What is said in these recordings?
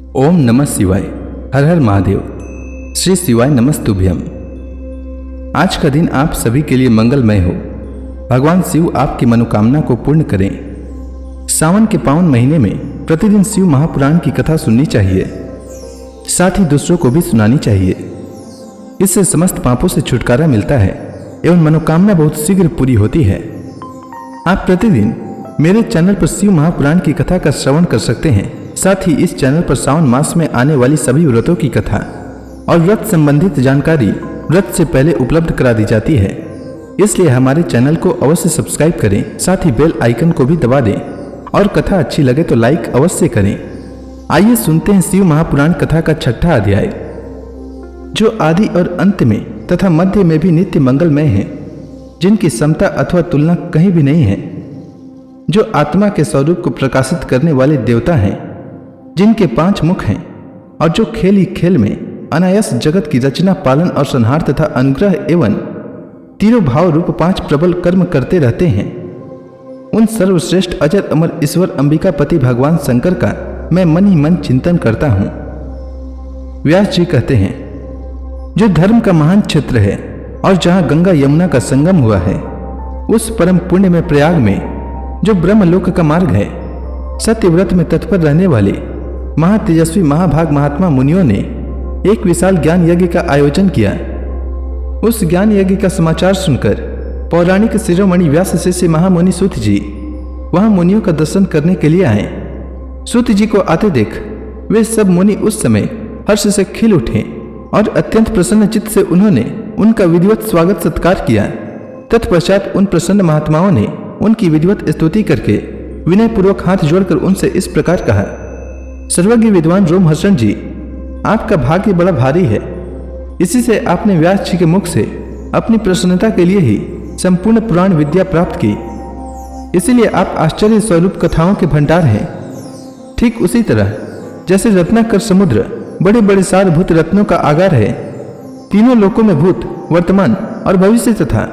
ओम नमः शिवाय। हर हर महादेव। श्री शिवाय नमस्तुभ्यम। आज का दिन आप सभी के लिए मंगलमय हो। भगवान शिव आपकी मनोकामना को पूर्ण करें। सावन के पावन महीने में प्रतिदिन शिव महापुराण की कथा सुननी चाहिए, साथ ही दूसरों को भी सुनानी चाहिए। इससे समस्त पापों से छुटकारा मिलता है एवं मनोकामना बहुत शीघ्र पूरी होती है। आप प्रतिदिन मेरे चैनल पर शिव महापुराण की कथा का श्रवण कर सकते हैं। साथ ही इस चैनल पर सावन मास में आने वाली सभी व्रतों की कथा और व्रत संबंधित जानकारी व्रत से पहले उपलब्ध करा दी जाती है। इसलिए हमारे चैनल को अवश्य सब्सक्राइब करें, साथ ही बेल आइकन को भी दबा दें और कथा अच्छी लगे तो लाइक अवश्य करें। आइए सुनते हैं शिव महापुराण कथा का 6ठा अध्याय, जो आदि और अंत में तथा मध्य में भी नित्य मंगलमय है, जिनकी समता अथवा तुलना कहीं भी नहीं है, जो आत्मा के स्वरूप को प्रकाशित करने वाले देवता हैं, जिनके 5 मुख हैं और जो खेल ही खेल में अनायास जगत की रचना, पालन और संहार तथा अनुग्रह एवं तीनों भाव रूप 5 प्रबल कर्म करते रहते हैं, उन सर्वश्रेष्ठ अजर अमर ईश्वर अंबिकापति भगवान शंकर का मैं मन ही मन चिंतन करता हूँ। व्यास जी कहते हैं, जो धर्म का महान क्षेत्र है और जहाँ गंगा यमुना का संगम हुआ है, उस परम पुण्य में प्रयाग में जो ब्रह्मलोक का मार्ग है, सत्यव्रत में तत्पर रहने वाले महातेजस्वी महाभाग महात्मा मुनियों ने एक विशाल ज्ञान यज्ञ का आयोजन किया। उस ज्ञान यज्ञ का समाचार सुनकर पौराणिक शिरोमणि व्यास शिष्य महामुनि सूत जी वहां मुनियों का दर्शन करने के लिए आए। सूत जी को आते देख वे सब मुनि उस समय हर्ष से खिल उठे और अत्यंत प्रसन्न चित्त से उन्होंने उनका विधिवत स्वागत सत्कार किया। तत्पश्चात उन प्रसन्न महात्माओं ने उनकी विधिवत स्तुति करके विनय पूर्वक हाथ जोड़कर उनसे इस प्रकार कहा, सर्वज्ञ विद्वान रोमहर्षण जी, आपका भाग्य बड़ा भारी है। इसी से आपने व्यास जी के मुख से अपनी प्रसन्नता के लिए ही संपूर्ण पुराण विद्या प्राप्त की, इसीलिए आप आश्चर्य स्वरूप कथाओं के भंडार हैं। ठीक उसी तरह जैसे रत्नाकर समुद्र बड़े बड़े सारभूत रत्नों का आगार है, तीनों लोकों में भूत, वर्तमान और भविष्य तथा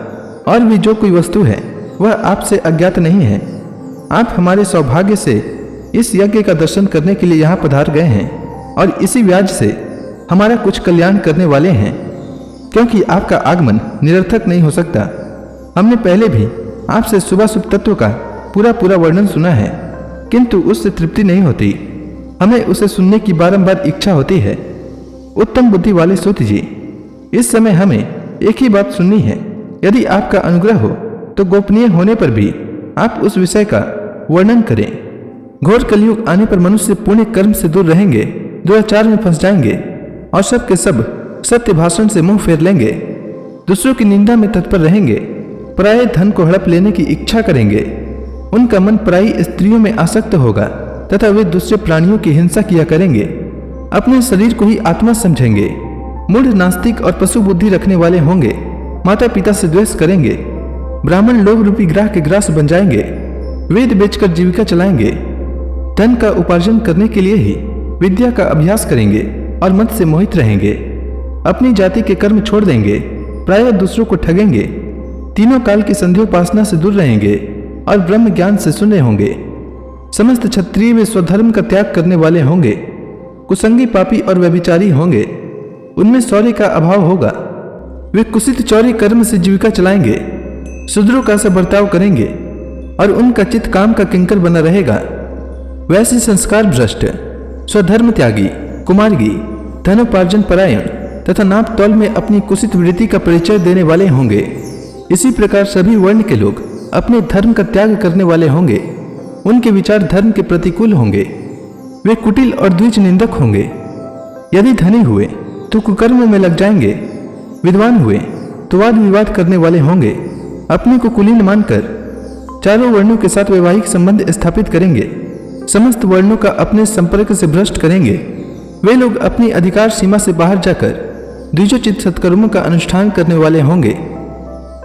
और भी जो कोई वस्तु है वह आपसे अज्ञात नहीं है। आप हमारे सौभाग्य से इस यज्ञ का दर्शन करने के लिए यहाँ पधार गए हैं और इसी व्याज से हमारा कुछ कल्याण करने वाले हैं, क्योंकि आपका आगमन निरर्थक नहीं हो सकता। हमने पहले भी आपसे शुभाशुभ तत्व का पूरा वर्णन सुना है, किंतु उससे तृप्ति नहीं होती। हमें उसे सुनने की बारंबार इच्छा होती है। उत्तम बुद्धि वाले सूत जी, इस समय हमें एक ही बात सुननी है। यदि आपका अनुग्रह हो तो गोपनीय होने पर भी आप उस विषय का वर्णन करें। घोर कलयुग आने पर मनुष्य पुण्य कर्म से दूर रहेंगे, दुराचार में फंस जाएंगे और सब के सब सत्य भाषण से मुंह फेर लेंगे, दूसरों की निंदा में तत्पर रहेंगे, पराये धन को हड़प लेने की इच्छा करेंगे, उनका मन पराई स्त्रियों में आसक्त होगा तथा वे दूसरे प्राणियों की हिंसा किया करेंगे, अपने शरीर को ही आत्मा समझेंगे, मूढ़ नास्तिक और पशु बुद्धि रखने वाले होंगे, माता पिता से द्वेष करेंगे, ब्राह्मण लोभ रूपी ग्राह के ग्रास बन जाएंगे, वेद बेचकर जीविका चलाएंगे, धन का उपार्जन करने के लिए ही विद्या का अभ्यास करेंगे और मत से मोहित रहेंगे, अपनी जाति के कर्म छोड़ देंगे, प्रायः दूसरों को ठगेंगे, तीनों काल की संध्योपासना से दूर रहेंगे और ब्रह्म ज्ञान से सुने होंगे। समस्त क्षत्रिय वे स्वधर्म का त्याग करने वाले होंगे, कुसंगी पापी और व्यभिचारी होंगे, उनमें शौर्य का अभाव होगा, वे कुसित चौर्य कर्म से जीविका चलाएंगे, शूद्रों का सा बर्ताव करेंगे और उनका चित्त काम का किंकर बना रहेगा। वैसे संस्कार भ्रष्ट, स्वधर्म त्यागी, कुमार्गी, धनोपार्जन परायण तथा नाप तौल में अपनी कुसित वृत्ति का परिचय देने वाले होंगे। इसी प्रकार सभी वर्ण के लोग अपने धर्म का त्याग करने वाले होंगे, उनके विचार धर्म के प्रतिकूल होंगे, वे कुटिल और द्विज निंदक होंगे। यदि धनी हुए तो कुकर्म में लग जाएंगे, विद्वान हुए तो वाद विवाद करने वाले होंगे, अपने को कुलीन मानकर चारों वर्णों के साथ वैवाहिक संबंध स्थापित करेंगे, समस्त वर्णों का अपने संपर्क से भ्रष्ट करेंगे। वे लोग अपनी अधिकार सीमा से बाहर जाकर द्विजोचित सत्कर्मों का अनुष्ठान करने वाले होंगे।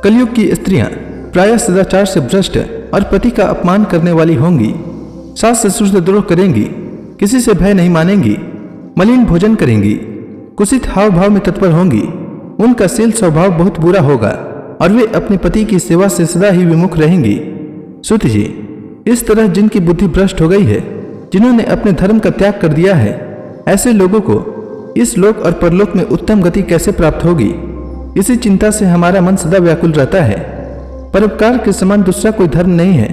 कलयुग की स्त्रियां प्रायः सदाचार से भ्रष्ट और पति का अपमान करने वाली होंगी, सास ससुर से द्रोह करेंगी, किसी से भय नहीं मानेंगी, मलिन भोजन करेंगी, कुसित हाव भाव में तत्पर होंगी, उनका शील स्वभाव बहुत बुरा होगा और वे अपने पति की सेवा से सदा ही विमुख रहेंगी। सूत जी, इस तरह जिनकी बुद्धि भ्रष्ट हो गई है, जिन्होंने अपने धर्म का त्याग कर दिया है, ऐसे लोगों को इस लोक और परलोक में उत्तम गति कैसे प्राप्त होगी, इसी चिंता से हमारा मन सदा व्याकुल रहता है। परोपकार के समान दूसरा कोई धर्म नहीं है।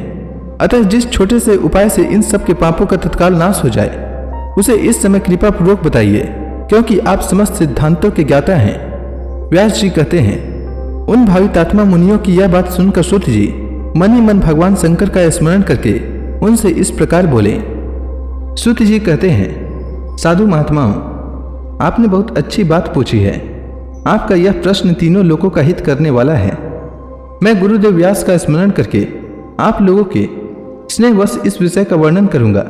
अतः जिस छोटे से उपाय से इन सब के पापों का तत्काल नाश हो जाए, उसे इस समय कृपा पूर्वक बताइए, क्योंकि आप समस्त सिद्धांतों के ज्ञाता हैं। व्यास जी कहते हैं, उन भावितात्मा मुनियों की यह बात सुनकर सूत जी मन ही मन भगवान शंकर का स्मरण करके उनसे इस प्रकार बोले। सूत जी कहते हैं, साधु महात्माओं, आपने बहुत अच्छी बात पूछी है। आपका यह प्रश्न तीनों लोगों का हित करने वाला है। मैं गुरुदेव व्यास का स्मरण करके आप लोगों के स्नेहवश इस विषय का वर्णन करूंगा।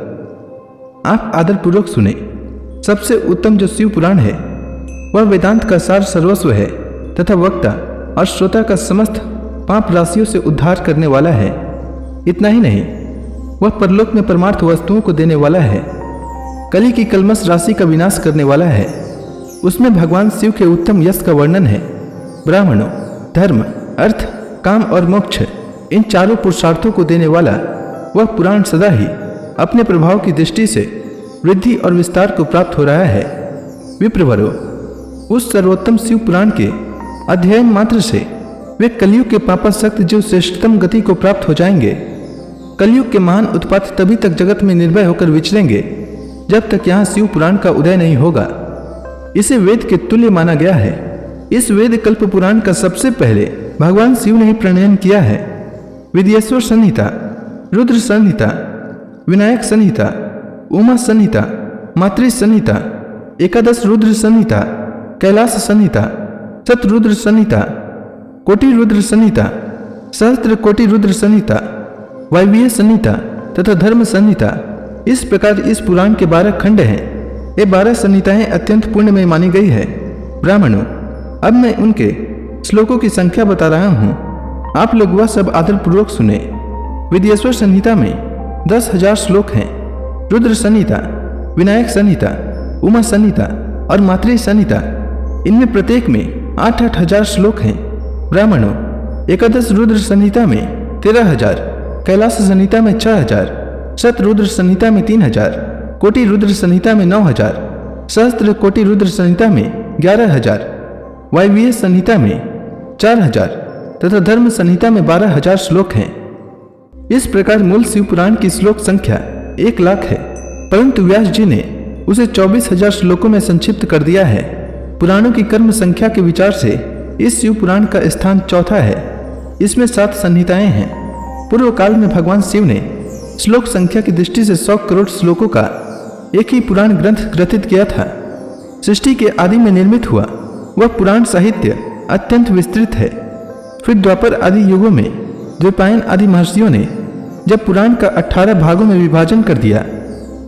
आप आदरपूर्वक सुने। सबसे उत्तम जो शिव पुराण है वह वेदांत का सार सर्वस्व है तथा वक्ता और श्रोता का समस्त पाप राशियों से उद्धार करने वाला है। इतना ही नहीं, वह परलोक में परमार्थ वस्तुओं को देने वाला है। कली की कलमश राशि का विनाश करने वाला है। उसमें भगवान शिव के उत्तम यश का वर्णन है। ब्राह्मणों, धर्म, अर्थ, काम और मोक्ष, इन चारों पुरुषार्थों को देने वाला वह पुराण सदा ही अपने प्रभाव की दृष्टि से वृद्धि और विस्तार को प्राप्त हो रहा है। विप्रवरो, उस सर्वोत्तम शिव पुराण के अध्ययन मात्र से वे कलयुग के पापासक्त जो श्रेष्ठतम गति को प्राप्त हो जाएंगे। कलयुग के महान उत्पात तभी तक जगत में निर्भय होकर विचरेंगे जब तक यहाँ शिव पुराण का उदय नहीं होगा। इसे वेद के तुल्य माना गया है। इस वेद कल्प पुराण का सबसे पहले भगवान शिव ने ही प्रणयन किया है। विद्येश्वर संहिता, रुद्र संहिता, विनायक संहिता, उमा संहिता, मातृ संहिता, एकादश रुद्र संहिता, कैलाश संहिता, शतरुद्र संहिता, कोटि रुद्र संहिता, सहस्त्र कोटि रुद्र संहिता, वायवीय संहिता तथा धर्म संहिता, इस प्रकार इस पुराण के 12 खंड हैं। ये 12 संहिताएं अत्यंत पुण्यमय मानी गई है। ब्राह्मणों, अब मैं उनके श्लोकों की संख्या बता रहा हूँ। आप लोग वह सब आदरपूर्वक सुने। विद्येश्वर संहिता में 10,000 श्लोक हैं। रुद्र संहिता, विनायक संहिता, उमा संहिता और मातृ संहिता, इनमें प्रत्येक में 8-8 हजार श्लोक हैं। ब्राह्मणों, एकादश रुद्र संहिता में 13,000, कैलाश संहिता में 6,000, शतरुद्र संहिता में 3,000, कोटि रुद्र संहिता में 9,000, सहस्त्र कोटि रुद्र संहिता में 11,000, वायवीय संहिता में 4,000 तथा धर्म संहिता में 12,000 श्लोक हैं। इस प्रकार मूल शिव पुराण की श्लोक संख्या 1,00,000 है, परंतु व्यास जी ने उसे 24,000 श्लोकों में संक्षिप्त कर दिया है। पुराणों की कर्म संख्या के विचार से इस शिव पुराण का स्थान चौथा है। इसमें 7 संहिताएं हैं। पूर्व काल में भगवान शिव ने श्लोक संख्या की दृष्टि से 100 करोड़ श्लोकों का एक ही पुराण ग्रंथ ग्रथित किया था। सृष्टि के आदि में निर्मित हुआ वह पुराण साहित्य अत्यंत विस्तृत है। फिर द्वापर आदि युगों में द्वैपायन आदि महर्षियों ने जब पुराण का 18 भागों में विभाजन कर दिया,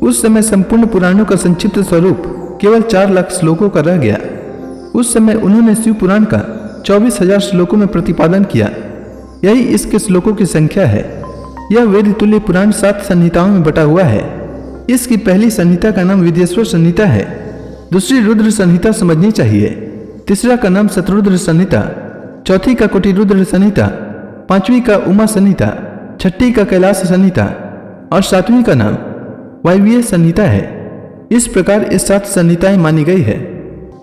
उस समय संपूर्ण पुराणों का संक्षिप्त स्वरूप केवल 4 लाख श्लोकों का रह गया। उस समय उन्होंने शिव पुराण का 24,000 श्लोकों में प्रतिपादन किया। यही इसके श्लोकों की संख्या है। यह वेद तुल्य पुराण 7 संहिताओं में बटा हुआ है। इसकी पहली संहिता का नाम विद्येश्वर संहिता है। दूसरी रुद्र संहिता समझनी चाहिए। तीसरा का नाम शतरुद्र संहिता, चौथी का कोटि रुद्र संहिता, पांचवी का उमा संहिता, छठी का कैलाश संहिता और 7वीं का नाम वायवीय संहिता है। इस प्रकार ये 7 संहिताएं मानी गई है।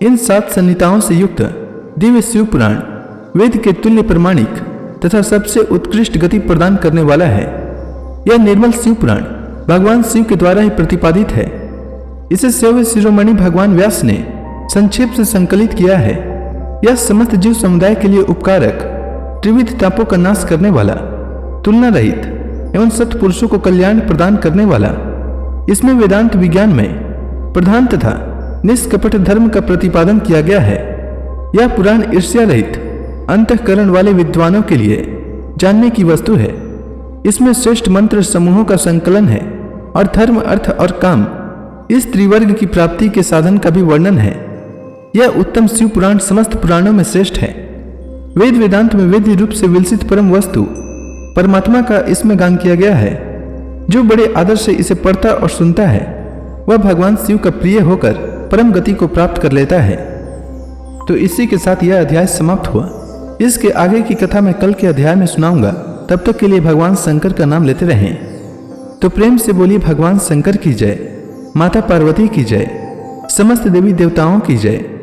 इन 7 संहिताओं से युक्त दिव्य शिव पुराण वेद के तुल्य प्रमाणिक तथा सबसे उत्कृष्ट गति प्रदान करने वाला है। यह निर्मल शिव पुराण भगवान शिव के द्वारा ही प्रतिपादित है। इसे सेव्य शिरोमणि भगवान व्यास ने संक्षेप से संकलित किया है। यह समस्त जीव समुदाय के लिए उपकारक, त्रिविध तापों का नाश करने वाला, तुलना रहित एवं सत्पुरुषों को कल्याण प्रदान करने वाला, इसमें वेदांत विज्ञान में प्रधान तथा निष्कपट धर्म का प्रतिपादन किया गया है। यह पुराण ईर्ष्या रहित अंतःकरण वाले विद्वानों के लिए जानने की वस्तु है। इसमें श्रेष्ठ मंत्र समूहों का संकलन है और धर्म, अर्थ और काम, इस त्रिवर्ग की प्राप्ति के साधन का भी वर्णन है। यह उत्तम शिव पुराण समस्त पुराणों में श्रेष्ठ है। वेद वेदांत में वेद्य रूप से विलसित परम वस्तु परमात्मा का इसमें गान किया गया है। जो बड़े आदर से इसे पढ़ता और सुनता है वह भगवान शिव का प्रिय होकर परम गति को प्राप्त कर लेता है। तो इसी के साथ यह अध्याय समाप्त हुआ। इसके आगे की कथा मैं कल के अध्याय में सुनाऊंगा। तब तक के लिए भगवान शंकर का नाम लेते रहें। तो प्रेम से बोलिए भगवान शंकर की जय, माता पार्वती की जय, समस्त देवी देवताओं की जय।